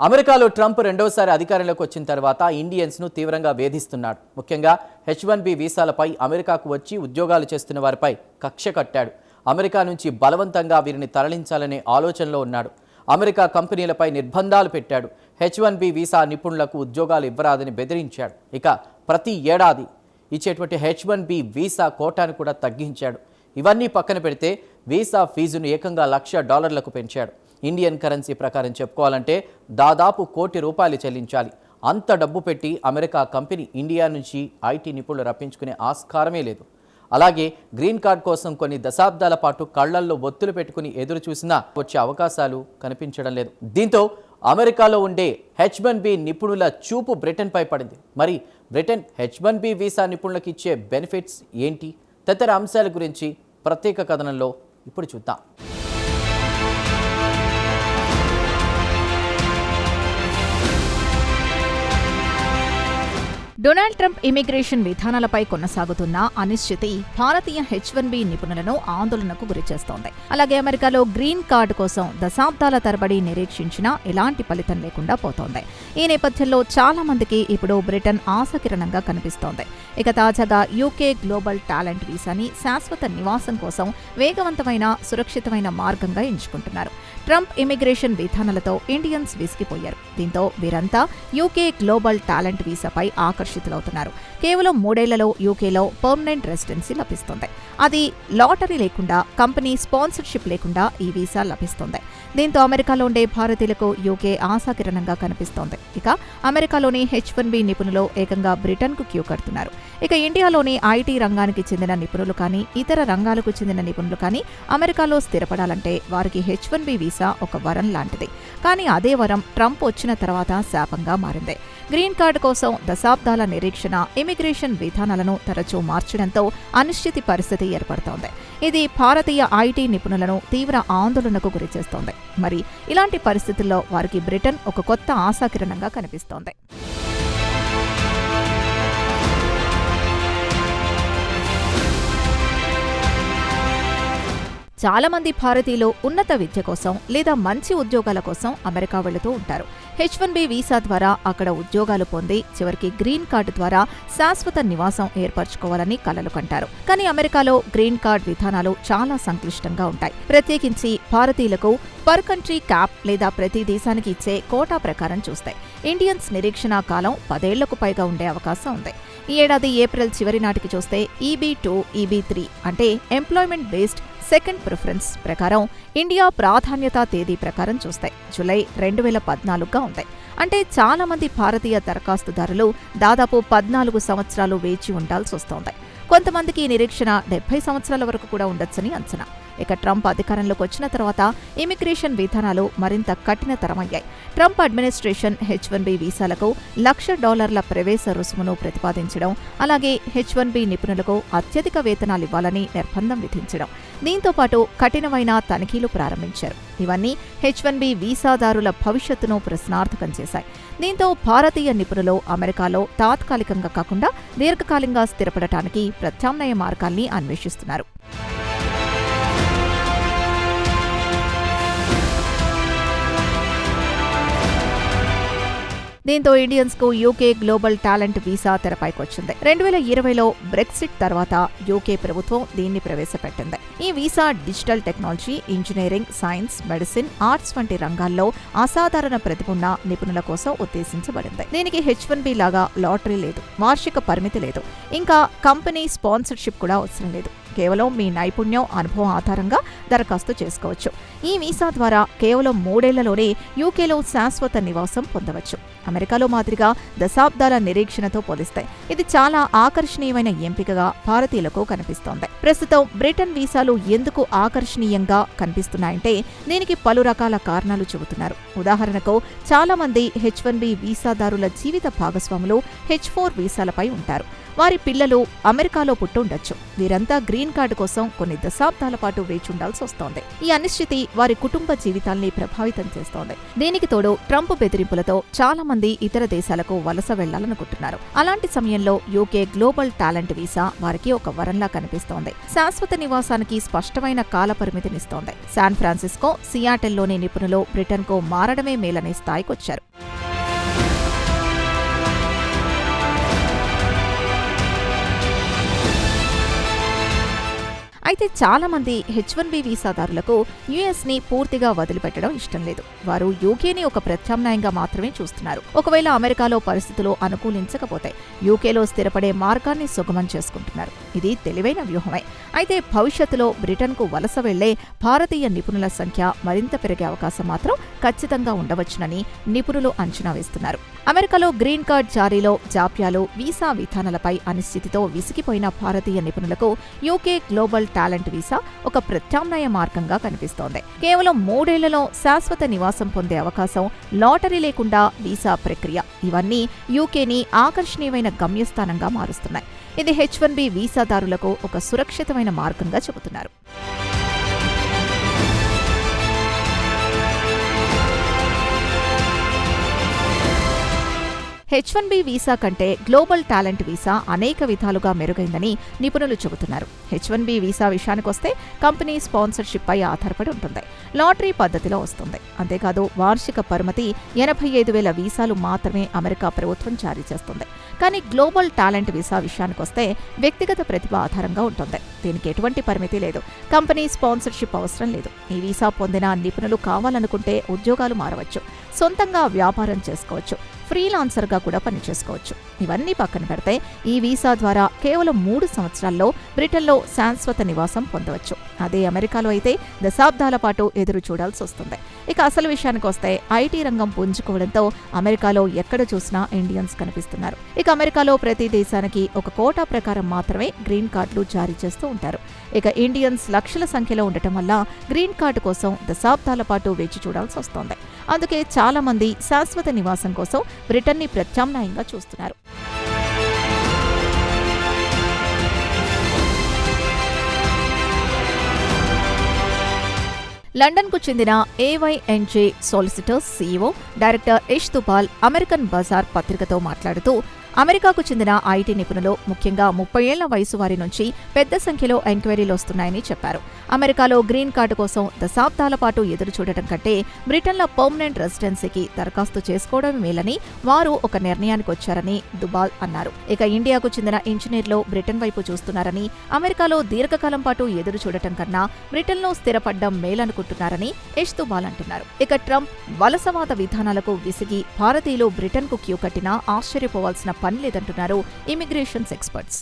అమెరికాలో ట్రంప్ రెండోసారి అధికారంలోకి వచ్చిన తర్వాత ఇండియన్స్ను తీవ్రంగా వేధిస్తున్నాడు. ముఖ్యంగా H1B వీసాలపై అమెరికాకు వచ్చి ఉద్యోగాలు చేస్తున్న వారిపై కక్ష కట్టాడు. అమెరికా నుంచి బలవంతంగా వీరిని తరలించాలనే ఆలోచనలో ఉన్నాడు. అమెరికా కంపెనీలపై నిర్బంధాలు పెట్టాడు. H1B వీసా నిపుణులకు ఉద్యోగాలు ఇవ్వరాదని బెదిరించాడు. ఇక ప్రతి ఏడాది ఇచ్చేటువంటి H1B వీసా కోటాను కూడా తగ్గించాడు. ఇవన్నీ పక్కన పెడితే వీసా ఫీజును ఏకంగా $1,00,000 పెంచాడు. ఇండియన్ కరెన్సీ ప్రకారం చెప్పుకోవాలంటే దాదాపు ₹1 కోటి చెల్లించాలి. అంత డబ్బు పెట్టి అమెరికా కంపెనీ ఇండియా నుంచి ఐటీ నిపుణులు రప్పించుకునే ఆస్కారమే లేదు. అలాగే గ్రీన్ కార్డ్ కోసం కొన్ని దశాబ్దాల పాటు కళ్లల్లో ఒత్తులు పెట్టుకుని ఎదురు చూసినా వచ్చే అవకాశాలు కనిపించడం లేదు. దీంతో అమెరికాలో ఉండే H1B నిపుణుల చూపు బ్రిటన్పై పడింది. మరి బ్రిటన్ H1B వీసా నిపుణులకు ఇచ్చే బెనిఫిట్స్ ఏంటి? తదితర అంశాల గురించి ప్రత్యేక కథనంలో ఇప్పుడు చూద్దాం. డొనాల్డ్ ట్రంప్ ఇమిగ్రేషన్ విధానాలపై కొనసాగుతున్న అనిశ్చితి భారతీయ H1B నిపుణులను ఆందోళనకు గురిచేస్తోంది. అలాగే అమెరికాలో గ్రీన్ కార్డు కోసం దశాబ్దాల తరబడి నిరీక్షించినా ఎలాంటి ఫలితం లేకుండా పోతోంది. ఈ నేపథ్యంలో చాలా మందికి ఇప్పుడు బ్రిటన్ ఆశాకిరణంగా కనిపిస్తోంది. ఇక తాజాగా యూకే గ్లోబల్ టాలెంట్ వీసాని శాశ్వత నివాసం కోసం వేగవంతమైన సురక్షితమైన మార్గంగా ఎంచుకుంటున్నారు. ట్రంప్ ఇమిగ్రేషన్ విధానాలతో ఇండియన్స్ విసిగిపోయారు. దీంతో వీరంతా యూకే గ్లోబల్ టాలెంట్ వీసాపై ఆకర్షితులవుతున్నారు. కేవలం 3 ఏళ్లలో యూకేలో పర్మనెంట్ రెసిడెన్సీ లభిస్తుంది. అది లాటరీ లేకుండా, కంపెనీ స్పాన్సర్షిప్ లేకుండా ఈ వీసా లభిస్తుంది. దీంతో అమెరికాలో ఉండే భారతీయులకు యూకే ఆశాకిరణంగా కనిపిస్తోంది. ఇక అమెరికాలోని H1B నిపుణులు ఏకంగా బ్రిటన్కు క్యూ కడుతున్నారు. ఇక ఇండియాలోని ఐటీ రంగానికి చెందిన నిపుణులు కానీ, ఇతర రంగాలకు చెందిన నిపుణులు కానీ అమెరికాలో స్థిరపడాలంటే వారికి H1B వీసా ఒక వరం లాంటిది. కానీ అదే వరం ట్రంప్ వచ్చిన తర్వాత శాపంగా మారింది. గ్రీన్ కార్డు కోసం దశాబ్దాల నిరీక్షణ, ఇమిగ్రేషన్ విధానాలను తరచూ మార్చడంతో అనిశ్చితి పరిస్థితి ఏర్పడుతోంది. ఇది భారతీయ ఐటీ నిపుణులను తీవ్ర ఆందోళనకు గురిచేస్తోంది. మరి ఇలాంటి పరిస్థితుల్లో వారికి బ్రిటన్ ఒక కొత్త ఆశాకిరణంగా కనిపిస్తోంది. చాలా మంది భారతీయులు ఉన్నత విద్య కోసం లేదా మంచి ఉద్యోగాల కోసం అమెరికా వెళుతూ ఉంటారు. H1B వీసా ద్వారా అక్కడ ఉద్యోగాలు పొంది చివరికి గ్రీన్ కార్డు ద్వారా శాశ్వత నివాసం ఏర్పరచుకోవాలని కలలు కంటారు. కానీ అమెరికాలో గ్రీన్ కార్డ్ విధానాలు చాలా సంక్లిష్టంగా ఉంటాయి. ప్రత్యేకించి భారతీయులకు పర్ కంట్రీ క్యాప్ లేదా ప్రతి దేశానికి ఇచ్చే కోటా ప్రకారం చూస్తాయి. ఇండియన్స్ నిరీక్షణ కాలం 10 ఏళ్లకు పైగా ఉండే అవకాశం ఉంది. ఈ ఏడాది ఏప్రిల్ చివరి నాటికి చూస్తే EB2, EB3 అంటే ఎంప్లాయ్మెంట్ బేస్డ్ సెకండ్ ప్రిఫరెన్స్ ప్రకారం ఇండియా ప్రాధాన్యతా తేదీ ప్రకారం చూస్తాయి జూలై 2014గా ఉంది. అంటే చాలా మంది భారతీయ దరఖాస్తుదారులు దాదాపు 14 సంవత్సరాలు వేచి ఉండాల్సి వస్తోంది. కొంతమందికి ఈ నిరీక్షణ 70 సంవత్సరాల వరకు కూడా ఉండొచ్చని అంచనా. ఇక ట్రంప్ అధికారంలోకి వచ్చిన తర్వాత ఇమిగ్రేషన్ విధానాలు మరింత కఠినతరమయ్యాయి. ట్రంప్ అడ్మినిస్ట్రేషన్ H1B వీసాలకు $1,00,000 ప్రవేశ రుసుమును ప్రతిపాదించడం, అలాగే H1B నిపుణులకు అత్యధిక వేతనాలు ఇవ్వాలని నిర్బంధం విధించడం, దీంతో పాటు కఠినమైన తనిఖీలు ప్రారంభించారు. ఇవన్నీ H1B వీసాదారుల భవిష్యత్తును ప్రశ్నార్థకం చేశాయి. దీంతో భారతీయ నిపుణులు అమెరికాలో తాత్కాలికంగా కాకుండా దీర్ఘకాలంగా స్థిరపడటానికి ప్రత్యామ్నాయ మార్గాల్ని అన్వేషిస్తున్నారు. దీంతో ఇండియన్స్ కు యూకే గ్లోబల్ టాలెంట్ వీసా తెరపైకొచ్చింది. 2020లో బ్రెక్సిట్ తర్వాత యూకే ప్రభుత్వం దీన్ని ప్రవేశపెట్టింది. ఈ visa digital technology, engineering, science, medicine, arts వంటి రంగాల్లో అసాధారణ ప్రతిభ ఉన్న నిపుణుల కోసం ఉద్దేశించబడింది. దీనికి H1B లాగా లాటరీ లేదు, వార్షిక పరిమితి లేదు, ఇంకా కంపెనీ స్పాన్సర్షిప్ కూడా అవసరం లేదు. కేవలం మీ నైపుణ్యం, అనుభవం ఆధారంగా దరఖాస్తు చేసుకోవచ్చు. ఈ వీసా ద్వారా కేవలం 3 ఏళ్లలోనే యూకేలో శాశ్వత నివాసం పొందవచ్చు. అమెరికాలో మాదిరిగా దశాబ్దాల నిరీక్షణతో పోలిస్తాయి ఇది చాలా ఆకర్షణీయమైన ఎంపికగా భారతీయులకు కనిపిస్తోంది. ప్రస్తుతం బ్రిటన్ వీసాలు ఎందుకు ఆకర్షణీయంగా కనిపిస్తున్నాయంటే దీనికి పలు రకాల కారణాలు చెబుతున్నారు. ఉదాహరణకు చాలా మంది H1B వీసాదారుల జీవిత భాగస్వాములు H4 వీసాలపై ఉంటారు. వారి పిల్లలు అమెరికాలో పుట్టుండొచ్చు. వీరంతా గ్రీన్ కార్డు కోసం కొన్ని దశాబ్దాల పాటు వేచుండాల్సి వస్తోంది. ఈ అనిశ్చితి వారి కుటుంబ జీవితాల్ని ప్రభావితం చేస్తోంది. దీనికి తోడు ట్రంప్ బెదిరింపులతో చాలా మంది ఇతర దేశాలకు వలస వెళ్లాలనుకుంటున్నారు. అలాంటి సమయంలో యూకే గ్లోబల్ టాలెంట్ వీసా వారికి ఒక వరంలా కనిపిస్తోంది. శాశ్వత నివాసానికి స్పష్టమైన కాల పరిమితినిస్తోంది. శాన్ ఫ్రాన్సిస్కో, సియాటెల్లోని నిపుణులు బ్రిటన్కు మారడమే మేలనే స్థాయికొచ్చారు. అయితే చాలా మంది H1B వీసాదారులకు యుఎస్ని పూర్తిగా వదిలిపెట్టడం ఇష్టం లేదు. వారు యూకేని ఒక ప్రత్యామ్నాయంగా మాత్రమే చూస్తున్నారు. ఒకవేళ అమెరికాలో పరిస్థితులు అనుకూలించకపోతే యూకేలో స్థిరపడే మార్గాన్ని సుగమం చేసుకుంటున్నారు. ఇది తెలివైన వ్యూహమే. అయితే భవిష్యత్తులో బ్రిటన్కు వలస వెళ్లే భారతీయ నిపుణుల సంఖ్య మరింత పెరిగే అవకాశం మాత్రం ఖచ్చితంగా ఉండవచ్చునని నిపుణులు అంచనా వేస్తున్నారు. అమెరికాలో గ్రీన్ కార్డ్ జారీలో జాప్యాలు, వీసా విధానాలపై అనిశ్చితితో విసిగిపోయిన భారతీయ నిపుణులకు యూకే గ్లోబల్ టాలెంట్ వీసా ఒక ప్రత్యామ్నాయ మార్గంగా కనిపిస్తోంది. కేవలం 3 ఏళ్లలో శాశ్వత నివాసం పొందే అవకాశం, లాటరీ లేకుండా వీసా ప్రక్రియ, ఇవన్నీ యూకేని ఆకర్షణీయమైన గమ్యస్థానంగా మారుస్తున్నాయి. ఇది H1B వీసాదారులకు ఒక సురక్షితమైన మార్గంగా చెబుతున్నారు. H1B వీసా కంటే గ్లోబల్ టాలెంట్ వీసా అనేక విధాలుగా మెరుగైందని నిపుణులు చెబుతున్నారు. H1B వీసా విషయానికొస్తే కంపెనీ స్పాన్సర్షిప్ పై ఆధారపడి ఉంటుంది. లాటరీ పద్ధతిలో వస్తుంది. అంతేకాదు వార్షిక పరిమితి 85,000 వీసాలు మాత్రమే అమెరికా ప్రభుత్వం జారీ చేస్తుంది. కానీ గ్లోబల్ టాలెంట్ వీసా విషయానికొస్తే వ్యక్తిగత ప్రతిభ ఆధారంగా ఉంటుంది. దీనికి ఎటువంటి పరిమితి లేదు. కంపెనీ స్పాన్సర్షిప్ అవసరం లేదు. ఈ వీసా పొందిన నిపుణులు కావాలనుకుంటే ఉద్యోగాలు మారవచ్చు, సొంతంగా వ్యాపారం చేసుకోవచ్చు, ఫ్రీలాన్సర్గా కూడా పనిచేసుకోవచ్చు. ఇవన్నీ పక్కన పెడితే ఈ వీసా ద్వారా కేవలం 3 సంవత్సరాల్లో బ్రిటన్లో శాశ్వత నివాసం పొందవచ్చు. అదే అమెరికాలో అయితే దశాబ్దాల పాటు ఎదురు చూడాల్సి వస్తుంది. ఇక అసలు విషయానికి వస్తే ఐటీ రంగం పుంజుకోవడంతో అమెరికాలో ఎక్కడ చూసినా ఇండియన్స్ కనిపిస్తున్నారు. ఇక అమెరికాలో ప్రతి దేశానికి ఒక కోటా ప్రకారం మాత్రమే గ్రీన్ కార్డులు జారీ చేస్తూ ఉంటారు. ఇక ఇండియన్స్ లక్షల సంఖ్యలో ఉండటం వల్ల గ్రీన్ కార్డు కోసం దశాబ్దాల పాటు వేచి చూడాల్సి వస్తోంది. అందుకే చాలా మంది శాశ్వత నివాసం కోసం బ్రిటన్ని ప్రత్యామ్నాయంగా చూస్తున్నారు. లండన్కు చెందిన AYNJ solicitors CEO director Yash Dubal American Bazaar పత్రికతో మాట్లాడుతూ, అమెరికాకు చెందిన ఐటీ నిపుణులు ముఖ్యంగా 30 ఏళ్ల వయసు వారి నుంచి పెద్ద సంఖ్యలో ఎంక్వైరీలు వస్తున్నాయని చెప్పారు. అమెరికాలో గ్రీన్ కార్డు కోసం దశాబ్దాల పాటు ఎదురు చూడటం కంటే బ్రిటన్లో పర్మనెంట్ రెసిడెన్సీకి దరఖాస్తు చేసుకోవడం మేలని వారు ఒక నిర్ణయానికి వచ్చారని దుబాల్ అన్నారు. ఇక ఇండియాకు చెందిన ఇంజనీర్లు బ్రిటన్ వైపు చూస్తున్నారని, అమెరికాలో దీర్ఘకాలం పాటు ఎదురు చూడటం కన్నా బ్రిటన్లో స్థిరపడ్డం మేలనుకుంటున్నారని యష్ దుబాల్ అంటున్నారు. ఇక ట్రంప్ వలసవాద విధానాలకు విసిగి భారతీయులు బ్రిటన్కు క్యూ కట్టినా ఆశ్చర్యపోవాల్సిన పని లేదంటున్నారు ఇమిగ్రేషన్స్ ఎక్స్పర్ట్స్.